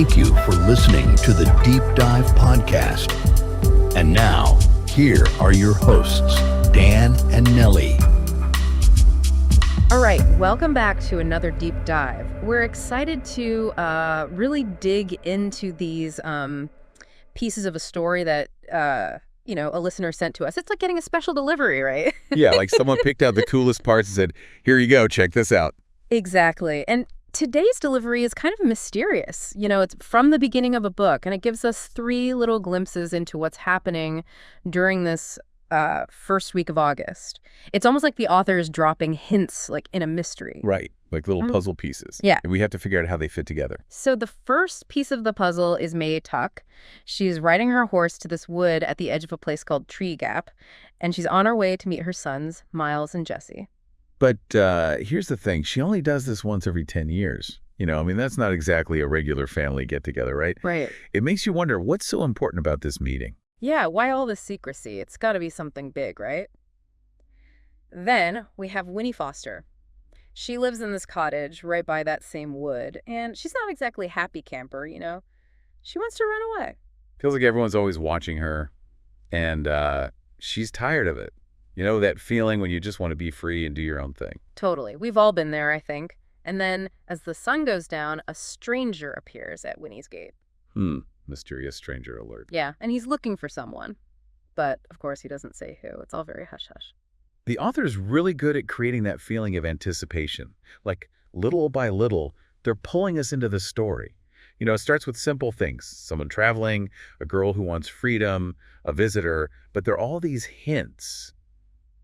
Thank you for listening to the Deep Dive Podcast. And now, here are your hosts, Dan and Nellie. All right, welcome back to another deep dive. We're excited to really dig into these pieces of a story that, a listener sent to us. It's like getting a special delivery, right? Yeah, like someone picked out the coolest parts and said, here you go, check this out. Exactly. And today's delivery is kind of mysterious. It's from the beginning of a book, and it gives us 3 little glimpses into what's happening during this first week of August. It's almost like the author is dropping hints, like in a mystery. Right, like little puzzle pieces. Yeah. And we have to figure out how they fit together. So the first piece of the puzzle is May Tuck. She's riding her horse to this wood at the edge of a place called Tree Gap, and she's on her way to meet her sons, Miles and Jesse. But here's the thing. She only does this once every 10 years. That's not exactly a regular family get-together, right? Right. It makes you wonder, what's so important about this meeting? Yeah, why all this secrecy? It's got to be something big, right? Then we have Winnie Foster. She lives in this cottage right by that same wood, and she's not exactly a happy camper, She wants to run away. Feels like everyone's always watching her, and she's tired of it. That feeling when you just want to be free and do your own thing. Totally. We've all been there, I think. And then, as the sun goes down, a stranger appears at Winnie's gate. Mysterious stranger alert. Yeah, and he's looking for someone. But, of course, he doesn't say who. It's all very hush-hush. The author's really good at creating that feeling of anticipation. Like, little by little, they're pulling us into the story. It starts with simple things. Someone traveling, a girl who wants freedom, a visitor. But there are all these hints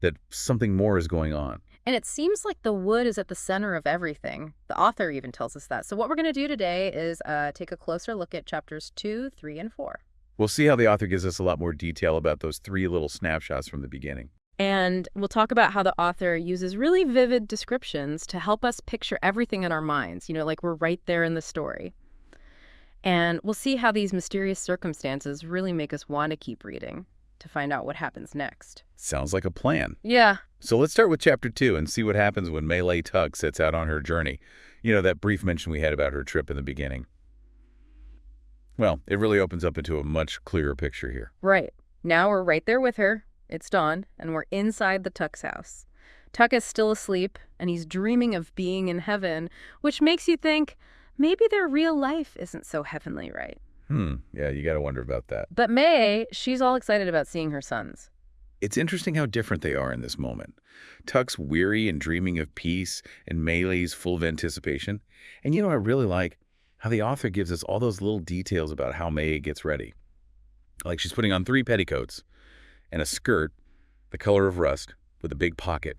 that something more is going on. And it seems like the wood is at the center of everything. The author even tells us that. So what we're going to do today is take a closer look at chapters 2, 3, and 4. We'll see how the author gives us a lot more detail about those 3 little snapshots from the beginning. And we'll talk about how the author uses really vivid descriptions to help us picture everything in our minds, like we're right there in the story. And we'll see how these mysterious circumstances really make us want to keep reading to find out what happens next. Sounds like a plan. Yeah. So let's start with chapter 2 and see what happens when May Tuck sets out on her journey. That brief mention we had about her trip in the beginning. Well, it really opens up into a much clearer picture here. Right. Now we're right there with her. It's dawn, and we're inside the Tuck's house. Tuck is still asleep, and he's dreaming of being in heaven, which makes you think maybe their real life isn't so heavenly, right? Yeah, you got to wonder about that. But May, she's all excited about seeing her sons. It's interesting how different they are in this moment. Tuck's weary and dreaming of peace, and May's full of anticipation. And I really like how the author gives us all those little details about how May gets ready. Like she's putting on 3 petticoats and a skirt, the color of rust, with a big pocket.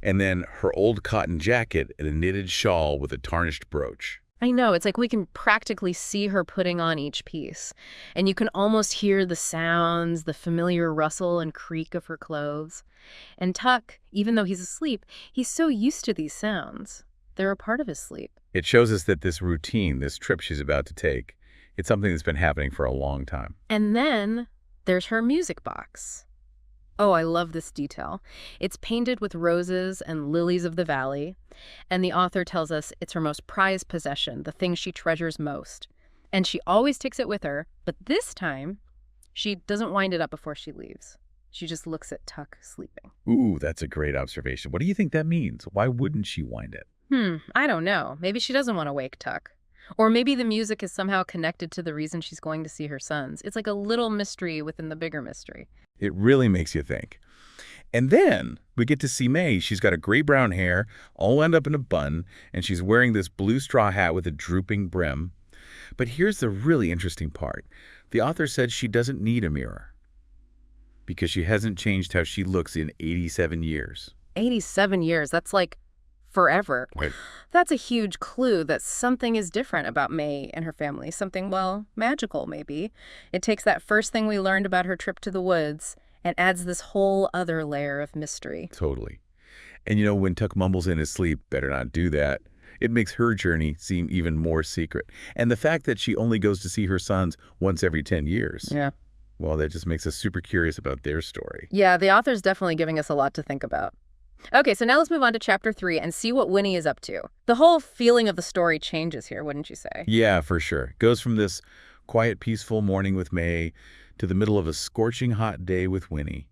And then her old cotton jacket and a knitted shawl with a tarnished brooch. I know, it's like we can practically see her putting on each piece. And you can almost hear the sounds, the familiar rustle and creak of her clothes. And Tuck, even though he's asleep, he's so used to these sounds. They're a part of his sleep. It shows us that this routine, this trip she's about to take, it's something that's been happening for a long time. And then there's her music box. Oh, I love this detail. It's painted with roses and lilies of the valley, and the author tells us it's her most prized possession, the thing she treasures most. And she always takes it with her, but this time, she doesn't wind it up before she leaves. She just looks at Tuck sleeping. Ooh, that's a great observation. What do you think that means? Why wouldn't she wind it? I don't know. Maybe she doesn't want to wake Tuck. Or maybe the music is somehow connected to the reason she's going to see her sons. It's like a little mystery within the bigger mystery. It really makes you think. And then we get to see May. She's got a gray brown hair, all wound up in a bun, and she's wearing this blue straw hat with a drooping brim. But here's the really interesting part. The author said she doesn't need a mirror because she hasn't changed how she looks in 87 years. 87 years, that's like forever. Right. That's a huge clue that something is different about May and her family. Something, magical maybe. It takes that first thing we learned about her trip to the woods and adds this whole other layer of mystery. Totally. And when Tuck mumbles in his sleep, better not do that, it makes her journey seem even more secret. And the fact that she only goes to see her sons once every 10 years. Yeah. Well, that just makes us super curious about their story. Yeah, the author's definitely giving us a lot to think about. Okay, so now let's move on to chapter 3 and see what Winnie is up to. The whole feeling of the story changes here, wouldn't you say? Yeah, for sure. Goes from this quiet, peaceful morning with May to the middle of a scorching hot day with Winnie,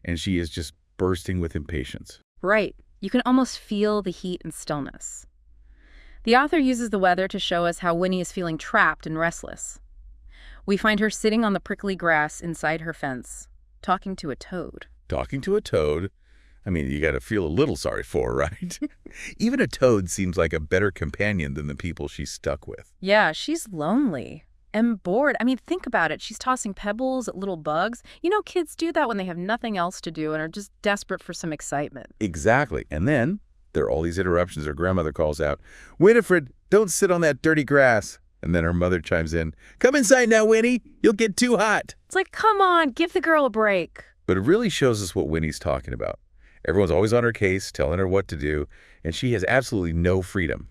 and she is just bursting with impatience. Right. You can almost feel the heat and stillness. The author uses the weather to show us how Winnie is feeling trapped and restless. We find her sitting on the prickly grass inside her fence, talking to a toad. Talking to a toad? I mean, you got to feel a little sorry for her, right? Even a toad seems like a better companion than the people she's stuck with. Yeah, she's lonely and bored. I mean, think about it. She's tossing pebbles at little bugs. You know, kids do that when they have nothing else to do and are just desperate for some excitement. Exactly. And then there are all these interruptions. Her grandmother calls out, "Winifred, don't sit on that dirty grass." And then her mother chimes in, "Come inside now, Winnie. You'll get too hot." It's like, come on, give the girl a break. But it really shows us what Winnie's talking about. Everyone's always on her case, telling her what to do, and she has absolutely no freedom.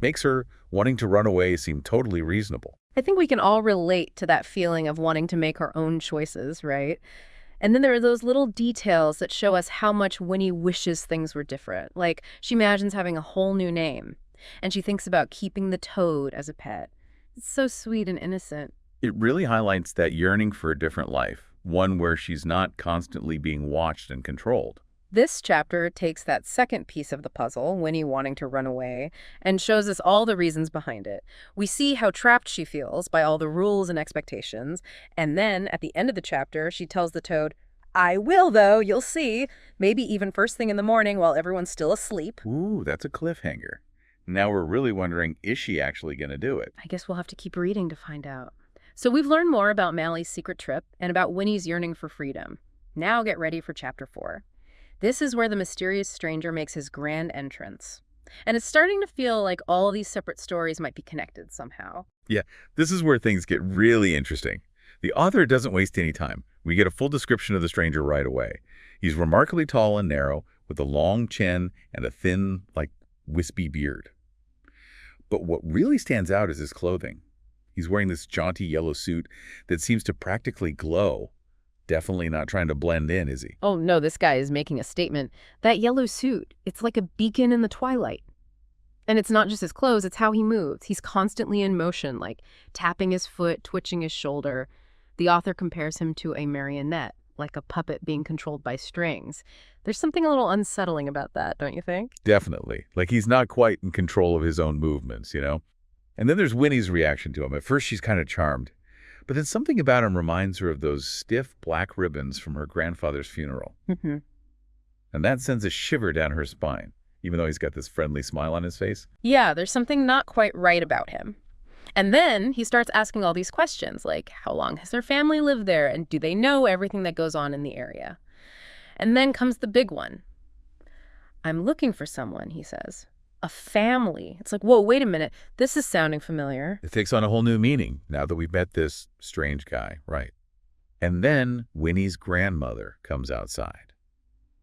Makes her wanting to run away seem totally reasonable. I think we can all relate to that feeling of wanting to make our own choices, right? And then there are those little details that show us how much Winnie wishes things were different. Like, she imagines having a whole new name, and she thinks about keeping the toad as a pet. It's so sweet and innocent. It really highlights that yearning for a different life, one where she's not constantly being watched and controlled. This chapter takes that second piece of the puzzle, Winnie wanting to run away, and shows us all the reasons behind it. We see how trapped she feels by all the rules and expectations, and then, at the end of the chapter, she tells the toad, "I will, though, you'll see. Maybe even first thing in the morning while everyone's still asleep." Ooh, that's a cliffhanger. Now we're really wondering, is she actually going to do it? I guess we'll have to keep reading to find out. So we've learned more about Mally's secret trip and about Winnie's yearning for freedom. Now get ready for chapter 4. This is where the mysterious stranger makes his grand entrance. And it's starting to feel like all these separate stories might be connected somehow. Yeah, this is where things get really interesting. The author doesn't waste any time. We get a full description of the stranger right away. He's remarkably tall and narrow, with a long chin and a thin, wispy beard. But what really stands out is his clothing. He's wearing this jaunty yellow suit that seems to practically glow. Definitely not trying to blend in, is he? Oh no, this guy is making a statement. That yellow suit, it's like a beacon in the twilight. And it's not just his clothes, it's how he moves. He's constantly in motion, like tapping his foot, twitching his shoulder. The author compares him to a marionette, like a puppet being controlled by strings. There's something a little unsettling about that, don't you think? Definitely. Like he's not quite in control of his own movements, you know? And then there's Winnie's reaction to him. At first, she's kind of charmed. But then something about him reminds her of those stiff black ribbons from her grandfather's funeral. Mm-hmm. And that sends a shiver down her spine, even though he's got this friendly smile on his face. Yeah, there's something not quite right about him. And then he starts asking all these questions, like how long has their family lived there, and do they know everything that goes on in the area? And then comes the big one. "I'm looking for someone," he says. "A family." It's like, whoa, wait a minute. This is sounding familiar. It takes on a whole new meaning now that we've met this strange guy, right? And then Winnie's grandmother comes outside,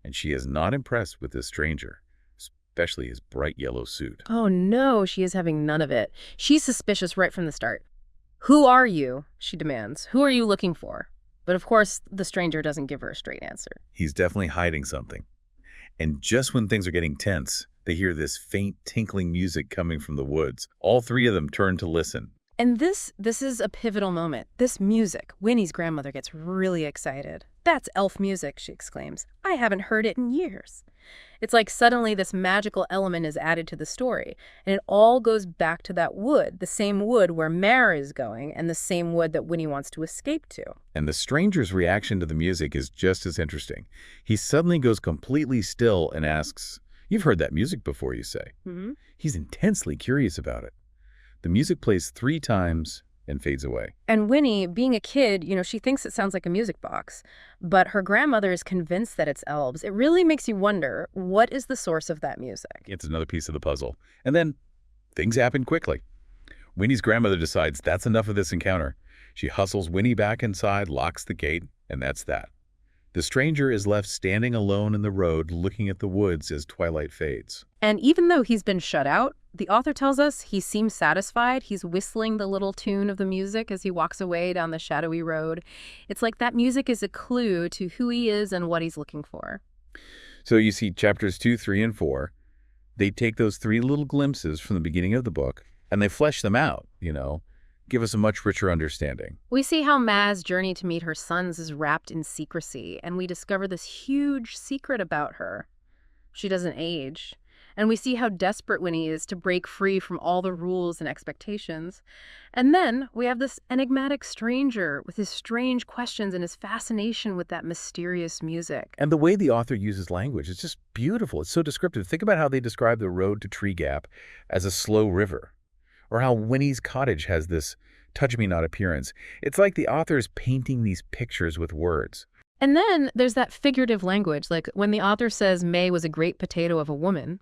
and she is not impressed with this stranger, especially his bright yellow suit. Oh no, she is having none of it. She's suspicious right from the start. "Who are you?" she demands. "Who are you looking for?" But of course, the stranger doesn't give her a straight answer. He's definitely hiding something. And just when things are getting tense, they hear this faint tinkling music coming from the woods. All three of them turn to listen. And this is a pivotal moment. This music. Winnie's grandmother gets really excited. "That's elf music," she exclaims. "I haven't heard it in years." It's like suddenly this magical element is added to the story, and it all goes back to that wood, the same wood where Mare is going, and the same wood that Winnie wants to escape to. And the stranger's reaction to the music is just as interesting. He suddenly goes completely still and asks, "You've heard that music before, you say?" Mm-hmm. He's intensely curious about it. The music plays 3 times and fades away. And Winnie, being a kid, she thinks it sounds like a music box, but her grandmother is convinced that it's elves. It really makes you wonder, what is the source of that music? It's another piece of the puzzle. And then things happen quickly. Winnie's grandmother decides that's enough of this encounter. She hustles Winnie back inside, locks the gate, and that's that. The stranger is left standing alone in the road looking at the woods as twilight fades. And even though he's been shut out, the author tells us he seems satisfied. He's whistling the little tune of the music as he walks away down the shadowy road. It's like that music is a clue to who he is and what he's looking for. So you see chapters 2, 3, and 4. They take those 3 little glimpses from the beginning of the book and they flesh them out, give us a much richer understanding. We see how Ma's journey to meet her sons is wrapped in secrecy, and we discover this huge secret about her. She doesn't age. And we see how desperate Winnie is to break free from all the rules and expectations. And then we have this enigmatic stranger with his strange questions and his fascination with that mysterious music. And the way the author uses language is just beautiful. It's so descriptive. Think about how they describe the road to Tree Gap as a slow river, or how Winnie's cottage has this touch-me-not appearance. It's like the author is painting these pictures with words. And then there's that figurative language, like when the author says May was a great potato of a woman.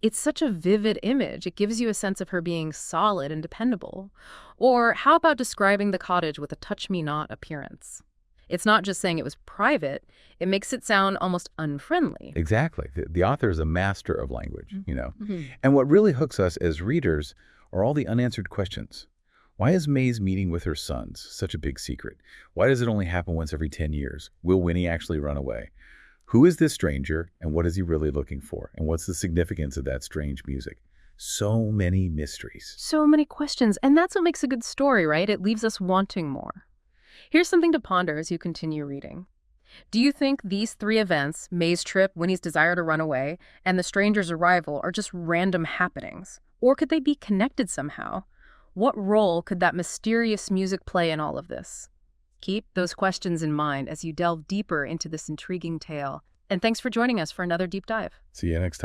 It's such a vivid image. It gives you a sense of her being solid and dependable. Or how about describing the cottage with a touch-me-not appearance? It's not just saying it was private. It makes it sound almost unfriendly. Exactly. The author is a master of language, Mm-hmm. And what really hooks us as readers are all the unanswered questions. Why is May's meeting with her sons such a big secret? Why does it only happen once every 10 years? Will Winnie actually run away? Who is this stranger, and what is he really looking for? And what's the significance of that strange music? So many mysteries. So many questions. And that's what makes a good story, right? It leaves us wanting more. Here's something to ponder as you continue reading. Do you think these 3 events, May's trip, Winnie's desire to run away, and the stranger's arrival, are just random happenings? Or could they be connected somehow? What role could that mysterious music play in all of this? Keep those questions in mind as you delve deeper into this intriguing tale. And thanks for joining us for another deep dive. See you next time.